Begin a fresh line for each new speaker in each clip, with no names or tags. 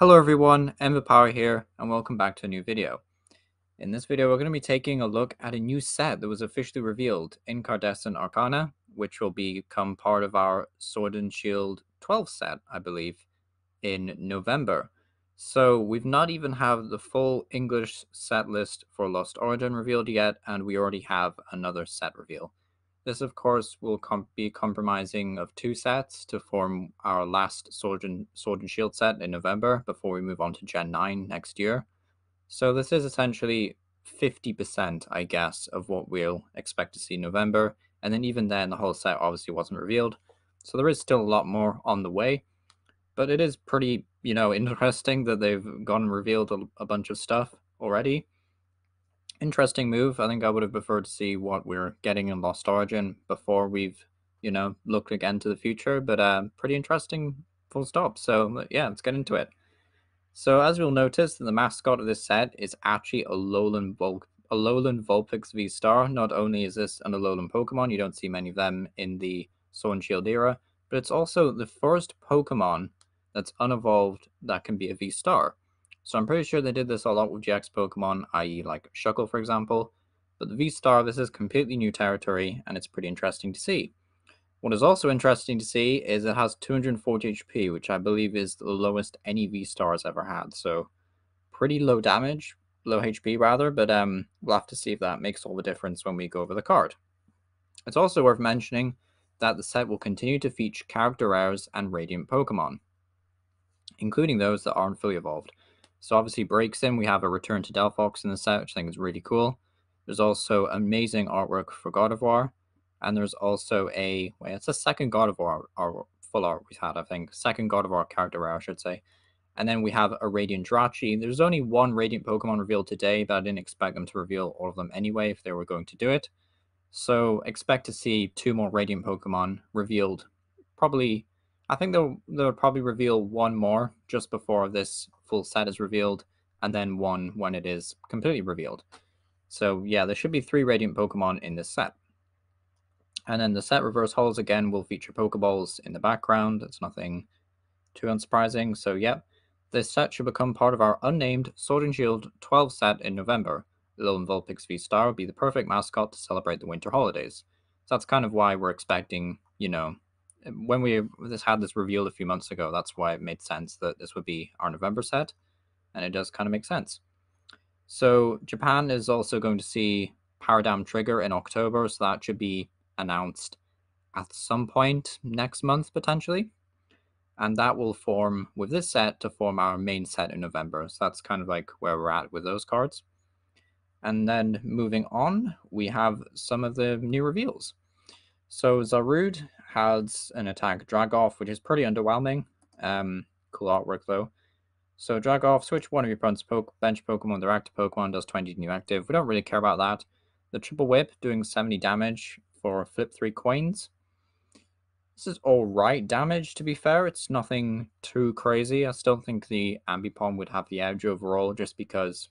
Hello everyone, Power here, and welcome back to a new video. In this video, we're going to be taking a look at a new set that was officially revealed, Incandescent Arcana, which will become part of our Sword and Shield 12 set, I believe, in November. So we've not even have the full English set list for Lost Origin revealed yet, and we already have another set reveal. This, of course, will be compromising of two sets to form our last Sword and Shield set in November before we move on to Gen 9 next year. So this is essentially 50%, I guess, of what we'll expect to see in November. And then even then, the whole set obviously wasn't revealed. So there is still a lot more on the way. But it is pretty, interesting that they've gone and revealed a bunch of stuff already. Interesting move. I think I would have preferred to see what we're getting in Lost Origin before we've, looked again to the future. But pretty interesting, full stop. So yeah, let's get into it. So as you'll notice, the mascot of this set is actually Alolan Vulpix Vstar. Not only is this an Alolan Pokemon, you don't see many of them in the Sword and Shield era, but it's also the first Pokemon that's unevolved that can be a V-Star. So I'm pretty sure they did this a lot with GX Pokemon, i.e. like Shuckle, for example. But the V-Star, this is completely new territory, and it's pretty interesting to see. What is also interesting to see is it has 240 HP, which I believe is the lowest any V-Star has ever had. So pretty low damage, low HP rather, but we'll have to see if that makes all the difference when we go over the card. It's also worth mentioning that the set will continue to feature character rares and radiant Pokemon, including those that aren't fully evolved. So obviously breaks in, we have a return to Delphox in the set, which I think is really cool. There's also amazing artwork for Gardevoir, and there's also it's a second Gardevoir full art we've had, I think. Second Gardevoir character rare, I should say. And then we have a Radiant Jirachi. There's only one Radiant Pokemon revealed today, but I didn't expect them to reveal all of them anyway if they were going to do it. So expect to see two more Radiant Pokemon revealed. Probably, I think they'll probably reveal one more just before this full set is revealed, and then one when it is completely revealed. So yeah, there should be 3 Radiant Pokemon in this set. And then the set reverse holos again will feature Pokeballs in the background. It's nothing too unsurprising. So yep, this set should become part of our unnamed Sword and Shield 12 set in November. Alolan Vulpix Vstar will be the perfect mascot to celebrate the winter holidays. So that's kind of why we're expecting, when we had this revealed a few months ago, that's why it made sense that this would be our November set. And it does kind of make sense. So Japan is also going to see Paradigm Trigger in October, so that should be announced at some point next month, potentially. And that will form, with this set, to form our main set in November. So that's kind of like where we're at with those cards. And then moving on, we have some of the new reveals. So Zarude has an attack Drag-Off, which is pretty underwhelming. Cool artwork though. So Drag-Off, switch one of your opponent's bench Pokemon, their active Pokemon does 20 new active. We don't really care about that. The Triple Whip doing 70 damage for flip 3 coins. This is alright damage, to be fair. It's nothing too crazy. I still think the Ambipom would have the edge overall just because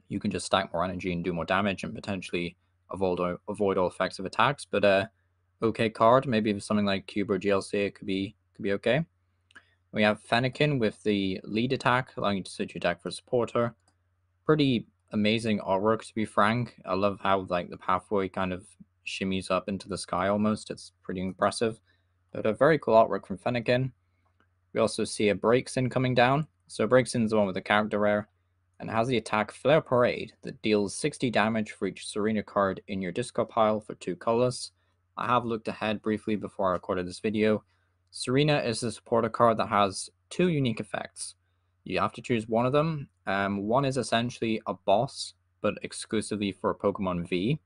you can just stack more energy and do more damage and potentially avoid all effects of attacks. But okay card. Maybe if something like Cube or GLC, it could be okay. We have Fennekin with the lead attack, allowing you to switch your deck for a supporter. Pretty amazing artwork, to be frank. I love how like the pathway kind of shimmies up into the sky almost. It's pretty impressive. But a very cool artwork from Fennekin. We also see a Breaksin coming down. So Breaksin is the one with the character rare, and has the attack Flare Parade that deals 60 damage for each Serena card in your discard pile for 2 colors. I have looked ahead briefly before I recorded this video. Serena is the supporter card that has 2 unique effects. You have to choose one of them. One is essentially a boss, but exclusively for Pokemon V.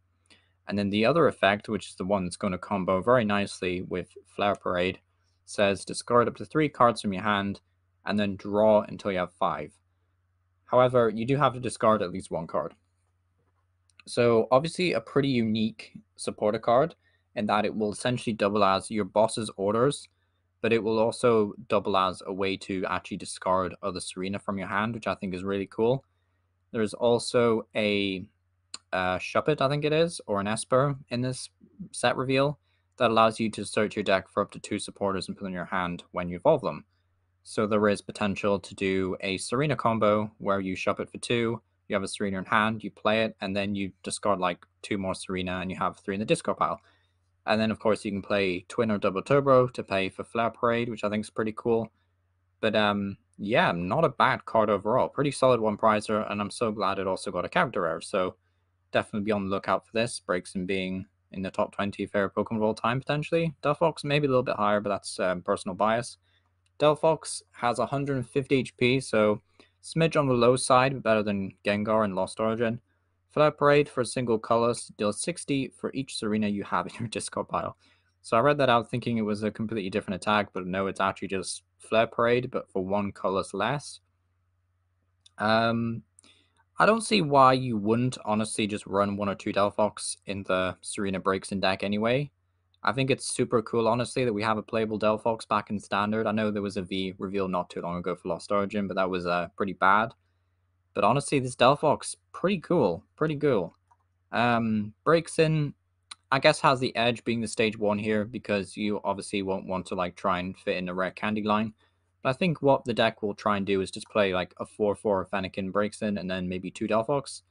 And then the other effect, which is the one that's going to combo very nicely with Flare Parade, says discard up to 3 cards from your hand and then draw until you have 5. However, you do have to discard at least 1 card. So obviously a pretty unique supporter card in that it will essentially double as your boss's orders, but it will also double as a way to actually discard other Serena from your hand, which I think is really cool. There's also a Shuppet, I think it is, or an Esper in this set reveal that allows you to search your deck for up to 2 supporters and put in your hand when you evolve them. So there is potential to do a Serena combo where you shop it for 2, you have a Serena in hand, you play it, and then you discard like 2 more Serena and you have 3 in the discard pile. And then, of course, you can play Twin or Double Turbo to pay for Flare Parade, which I think is pretty cool. But yeah, not a bad card overall. Pretty solid one prizer, and I'm so glad it also got a character rare. So definitely be on the lookout for this. Breaks in being in the top 20 favorite Pokemon of all time, potentially. Delphox, maybe a little bit higher, but that's personal bias. Delphox has 150 HP, so smidge on the low side, but better than Gengar and Lost Origin. Flare Parade for a single colorless deals 60 for each Serena you have in your discard pile. So I read that out thinking it was a completely different attack, but no, it's actually just Flare Parade, but for 1 colorless less. I don't see why you wouldn't honestly just run 1 or 2 Delphox in the Serena Breaks in deck anyway. I think it's super cool, honestly, that we have a playable Delphox back in Standard. I know there was a V reveal not too long ago for Lost Origin, but that was pretty bad. But honestly, this Delphox, pretty cool. Pretty cool. Breaks in, I guess, has the edge being the stage 1 here, because you obviously won't want to like try and fit in a rare candy line. But I think what the deck will try and do is just play like a 4/4 Fennekin Breaks in, and then maybe 2 Delphox.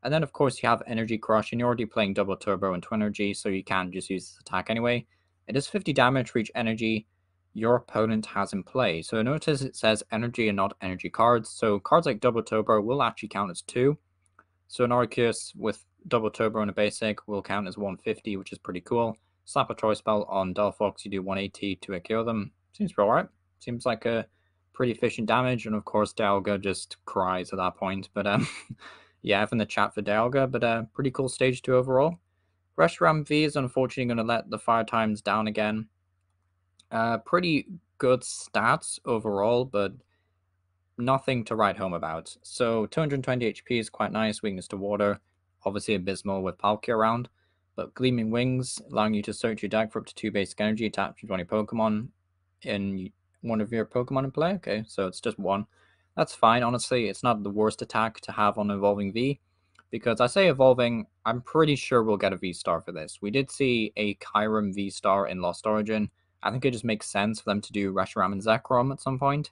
And then, of course, you have Energy Crush, and you're already playing Double Turbo and Twin Energy, so you can just use this attack anyway. It does 50 damage for each energy your opponent has in play. So notice it says energy and not energy cards. So cards like Double Turbo will actually count as 2. So an Arceus with Double Turbo and a basic will count as 150, which is pretty cool. Slap a Choice Spell on Delphox, you do 180 to kill them. Seems alright. Seems like a pretty efficient damage, and of course Dialga just cries at that point. But yeah, F in the chat for Dialga, but pretty cool stage 2 overall. Reshiram V is unfortunately going to let the fire times down again. Pretty good stats overall, but nothing to write home about. So 220 HP is quite nice, weakness to water, obviously abysmal with Palkia around, but Gleaming Wings, allowing you to search your deck for up to 2 basic energy attached to 20 Pokemon in one of your Pokemon in play. Okay, so it's just 1. That's fine, honestly. It's not the worst attack to have on Evolving V, because I say Evolving, I'm pretty sure we'll get a V-Star for this. We did see a Kyurem V-Star in Lost Origin. I think it just makes sense for them to do Reshiram and Zekrom at some point.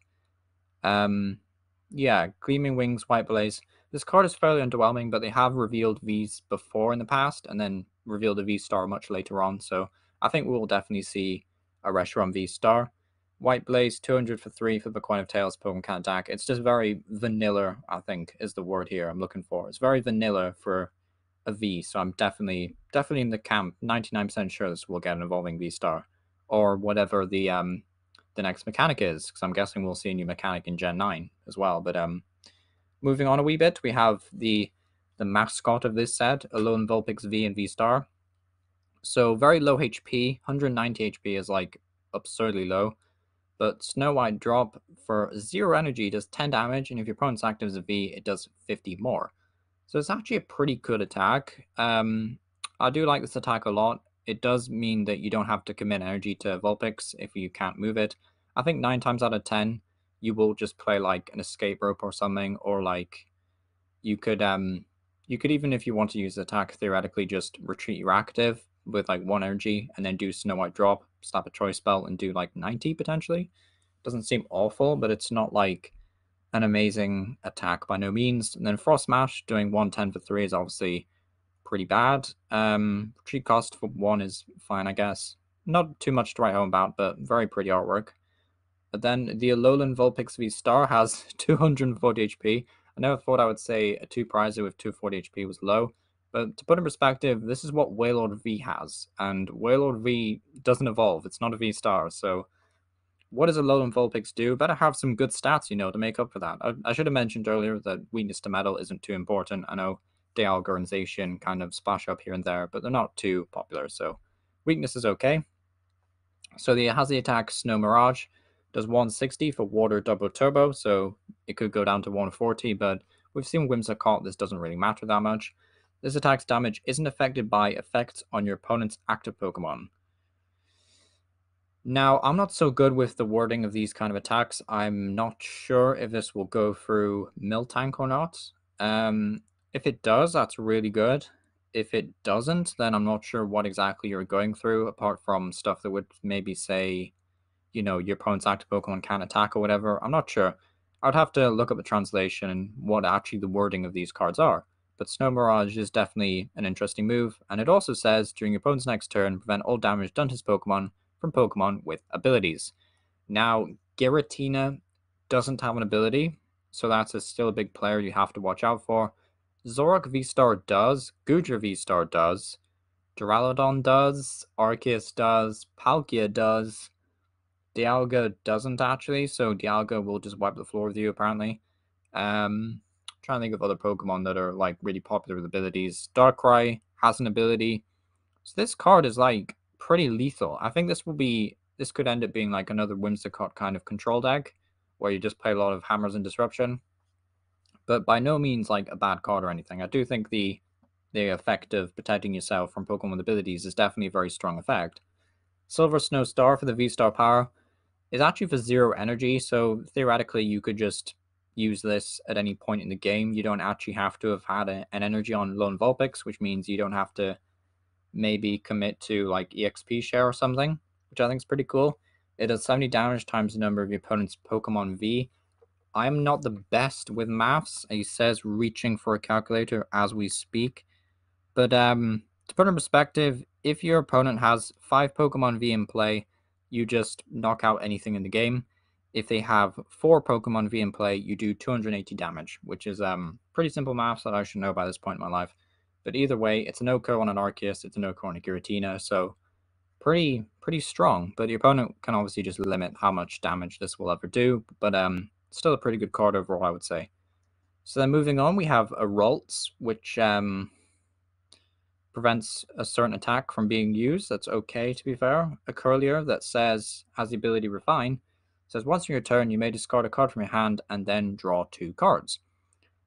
Yeah, Gleaming Wings, White Blaze. This card is fairly underwhelming, but they have revealed Vs before in the past, and then revealed a V-Star much later on, so I think we'll definitely see a Reshiram V-Star. White Blaze, 200 for 3 for the Coin of Tails Pokemon can attack. It's just very vanilla, I think, is the word here I'm looking for. It's very vanilla for a V, so I'm definitely in the camp, 99% sure this will get an Evolving V-Star, or whatever the next mechanic is, because I'm guessing we'll see a new mechanic in Gen 9 as well. But moving on a wee bit, we have the mascot of this set, Alolan Vulpix V and Vstar. So very low HP, 190 HP is like absurdly low, but Snow White drop for 0 energy does 10 damage, and if your opponent's active as a V, it does 50 more. So it's actually a pretty good attack. I do like this attack a lot. It does mean that you don't have to commit energy to Vulpix if you can't move it. I think 9 times out of 10, you will just play like an escape rope or something, or like you could even, if you want to use the attack, theoretically just retreat your active with like 1 energy and then do Snow White drop, slap a choice spell, and do like 90 potentially. Doesn't seem awful, but it's not like an amazing attack by no means. And then Frost Smash doing 110 for 3 is obviously pretty bad. Retreat cost for 1 is fine, I guess. Not too much to write home about, but very pretty artwork. But then the Alolan Vulpix Vstar has 240 HP. I never thought I would say a 2-prizer with 240 HP was low, but to put in perspective, this is what Wailord V has, and Wailord V doesn't evolve. It's not a V-Star, so what does Alolan Vulpix do? Better have some good stats, to make up for that. I should have mentioned earlier that weakness to metal isn't too important. I know Dialga and Zacian kind of splash up here and there, but they're not too popular, so weakness is okay. So it has the attack Snow Mirage, does 160 for Water Double Turbo, so it could go down to 140, but we've seen Whimsicott, this doesn't really matter that much. This attack's damage isn't affected by effects on your opponent's active Pokemon. Now, I'm not so good with the wording of these kind of attacks. I'm not sure if this will go through Miltank or not. If it does, that's really good. If it doesn't, then I'm not sure what exactly you're going through, apart from stuff that would maybe say your opponent's active Pokemon can't attack or whatever. I'm not sure. I would have to look up the translation and what actually the wording of these cards are. But Snow Mirage is definitely an interesting move, and it also says during your opponent's next turn, prevent all damage done to his Pokemon from Pokemon with abilities. Now, Giratina doesn't have an ability, so that's still a big player you have to watch out for. Zoroark Vstar does, Goodra Vstar does, Duraludon does, Arceus does, Palkia does, Dialga doesn't actually, so Dialga will just wipe the floor with you apparently. Trying to think of other Pokemon that are like really popular with abilities. Darkrai has an ability. So this card is like pretty lethal. I think this could end up being like another Whimsicott kind of control deck where you just play a lot of Hammers and Disruption. But by no means like a bad card or anything. I do think the effect of protecting yourself from Pokemon with abilities is definitely a very strong effect. Silver Snow Star for the V-Star power is actually for 0 energy, so theoretically you could just use this at any point in the game. You don't actually have to have had an energy on Alolan Vulpix, which means you don't have to maybe commit to like EXP share or something, which I think is pretty cool. It does 70 damage times the number of your opponent's Pokemon V. I'm not the best with maths. He says reaching for a calculator as we speak. But to put in perspective, if your opponent has 5 Pokemon V in play, you just knock out anything in the game. If they have 4 Pokemon V in play, you do 280 damage, which is pretty simple maths that I should know by this point in my life. But either way, it's a no-KO on an Arceus, it's a no-KO on a Giratina, so pretty strong. But your opponent can obviously just limit how much damage this will ever do, but still a pretty good card overall, I would say. So then moving on, we have a Ralts, which prevents a certain attack from being used. That's okay, to be fair. A Curlier that has the ability Refine. Says once in your turn, you may discard a card from your hand and then draw 2 cards.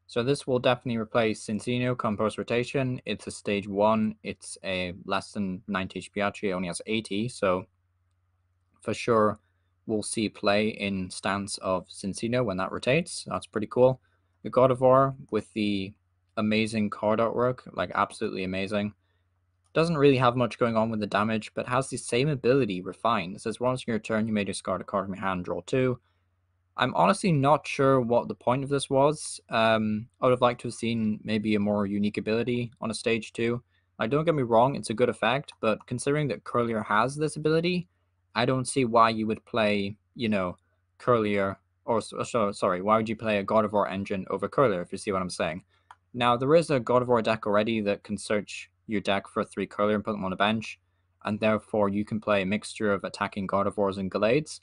So this will definitely replace Cinccino come post rotation. It's a stage 1. It's a less than 90 HP actually. It only has 80. So for sure, we'll see play in stance of Cinccino when that rotates. That's pretty cool. The Gardevoir with the amazing card artwork, like absolutely amazing. Doesn't really have much going on with the damage, but has the same ability, Refine. It says once in your turn, you may discard a card from your hand, draw 2. I'm honestly not sure what the point of this was. I would have liked to have seen maybe a more unique ability on a stage 2. Like, don't get me wrong, it's a good effect, but considering that Curlier has this ability, I don't see why you would play, Curlier, or sorry, why would you play a Gardevoir engine over Curlier, if you see what I'm saying. Now, there is a Gardevoir deck already that can search your deck for 3 Curlier and put them on a bench, and therefore you can play a mixture of attacking Gardevoirs and Gallades.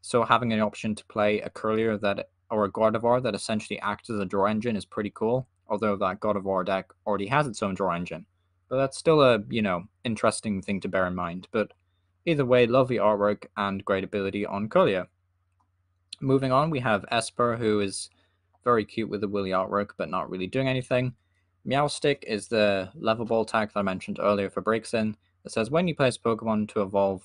So having an option to play a Curlier or a Gardevoir that essentially acts as a draw engine is pretty cool, although that Gardevoir deck already has its own draw engine. But that's still a, interesting thing to bear in mind. But either way, lovely artwork and great ability on Curlier. Moving on, we have Esper, who is very cute with the Willy artwork, but not really doing anything. Meowstic is the level ball tag that I mentioned earlier for Breaks In. It says when you place Pokemon to evolve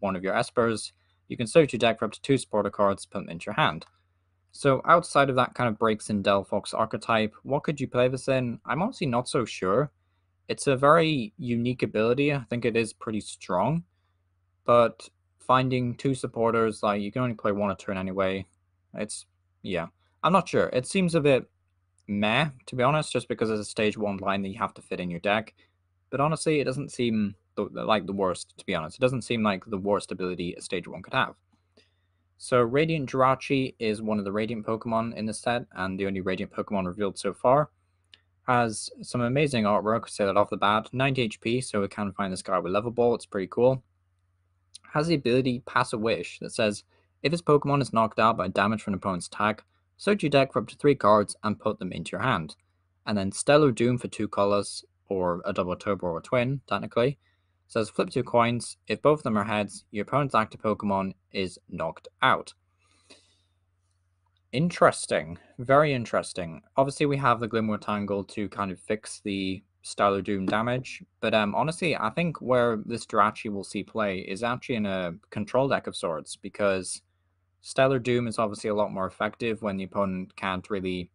one of your Espers, you can search your deck for up to 2 supporter cards, put them into your hand. So outside of that kind of Breaks In Delphox archetype, what could you play this in? I'm honestly not so sure. It's a very unique ability. I think it is pretty strong. But finding 2 supporters, like, you can only play 1 a turn anyway. Yeah. I'm not sure. It seems a bit meh, to be honest, just because it's a stage 1 line that you have to fit in your deck. But honestly, it doesn't seem like the worst, to be honest. It doesn't seem like the worst ability a stage 1 could have. So Radiant Jirachi is one of the Radiant Pokemon in the set, and the only Radiant Pokemon revealed so far. Has some amazing artwork, say that off the bat. 90 HP, so we can find this guy with Level Ball. It's pretty cool. Has the ability Pass a Wish that says, if this Pokemon is knocked out by damage from an opponent's attack, search your deck for up to 3 cards and put them into your hand. And then Stellar Doom for 2 colors, or a double turbo or a twin, technically. Says flip 2 coins. If both of them are heads, your opponent's active Pokemon is knocked out. Interesting. Very interesting. Obviously, we have the Glimmer Tangle to kind of fix the Stellar Doom damage, but honestly, I think where this Jirachi will see play is actually in a control deck of sorts, because Stellar Doom is obviously a lot more effective when the opponent can't really,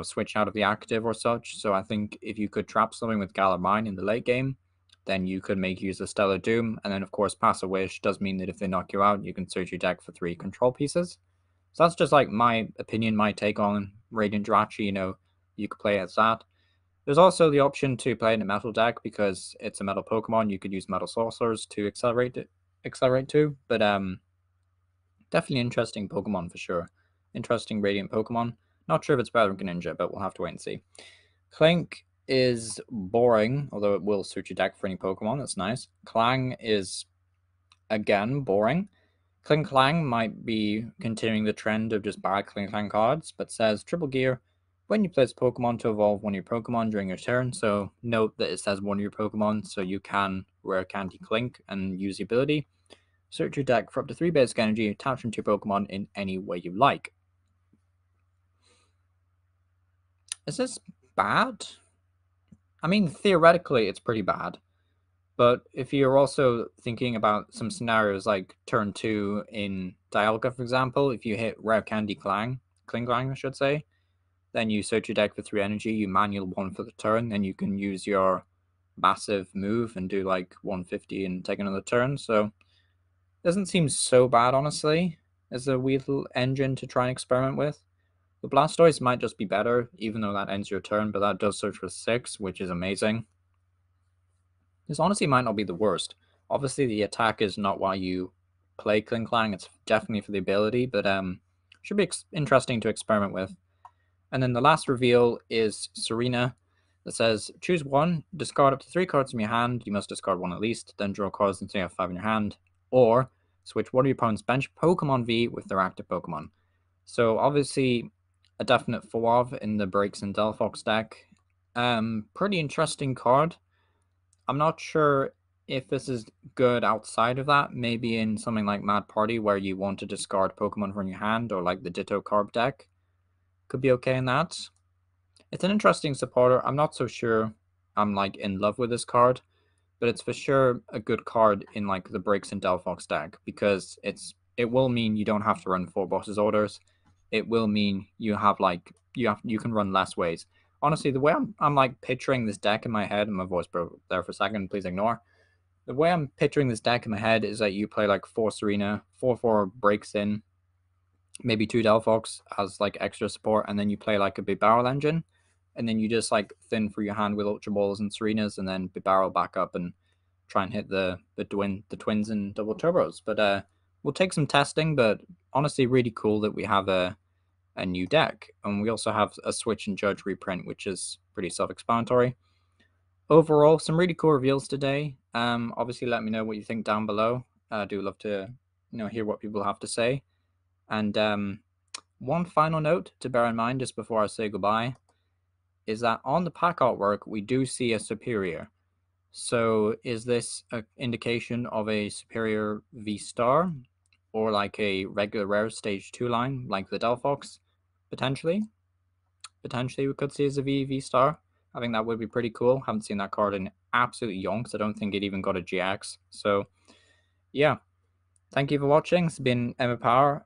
switch out of the active or such. So I think if you could trap something with Galar Mine in the late game, then you could make use of Stellar Doom, and then of course Passive Wish does mean that if they knock you out, you can search your deck for 3 control pieces. So that's just like my opinion, my take on Radiant Jirachi, you could play as that. There's also the option to play in a metal deck because it's a metal Pokemon. You could use metal sorcerers to accelerate to, but definitely interesting Pokemon for sure. Interesting Radiant Pokemon. Not sure if it's better than Greninja, but we'll have to wait and see. Clink is boring, although it will suit your deck for any Pokemon. That's nice. Clang is, again, boring. Kling Clang might be continuing the trend of just bad Kling Clang cards, but says Triple Gear when you place Pokemon to evolve one of your Pokemon during your turn. So note that it says one of your Pokemon, so you can rare Candy Clink and use the ability. Search your deck for up to 3 basic energy, attach them to your Pokemon in any way you like. Is this bad? I mean, theoretically, it's pretty bad. But if you're also thinking about some scenarios like turn 2 in Dialga, for example, if you hit Rare Candy Kling Clang, I should say, then you search your deck for 3 energy, you manual 1 for the turn, then you can use your massive move and do like 150 and take another turn. So it doesn't seem so bad, honestly, as a wee little engine to try and experiment with. The Blastoise might just be better, even though that ends your turn, but that does search for 6, which is amazing. This honestly might not be the worst. Obviously, the attack is not why you play Kling Clang. It's definitely for the ability, but should be interesting to experiment with. And then the last reveal is Serena that says, choose one, discard up to 3 cards from your hand. You must discard 1 at least, then draw cards until you have 5 in your hand. Or switch one of your opponent's bench Pokemon V with their active Pokemon. So obviously, a definite Fawv in the Breaks and Delphox deck. Pretty interesting card. I'm not sure if this is good outside of that. Maybe in something like Mad Party where you want to discard Pokemon from your hand, or like the Ditto Carb deck. Could be okay in that. It's an interesting supporter. I'm not so sure I'm like in love with this card, but it's for sure a good card in like the Breaks and Delphox deck because it will mean you don't have to run 4 bosses orders. It will mean you have like you can run less ways. Honestly, the way I'm like picturing this deck in my head, and my voice broke there for a second, please ignore. The way I'm picturing this deck in my head is that you play like 4 Serena, 4 Breaks in, maybe 2 Delphox as like extra support, and then you play like a big barrel engine, and then you just like thin for your hand with Ultra Balls and Serenas, and then big barrel back up and try and hit the twins and double turbos. But we'll take some testing, but honestly really cool that we have a new deck. And we also have a Switch and Judge reprint, which is pretty self-explanatory. Overall, some really cool reveals today. Obviously, let me know what you think down below. I do love to hear what people have to say. And one final note to bear in mind just before I say goodbye is that on the pack artwork, we do see a Superior. So is this an indication of a Superior Vstar or like a regular rare stage 2 line like the Delphox? Potentially we could see as a Vstar. I think that would be pretty cool. Haven't seen that card in absolute yonks. I don't think it even got a GX. So yeah, thank you for watching. It's been Emma Power.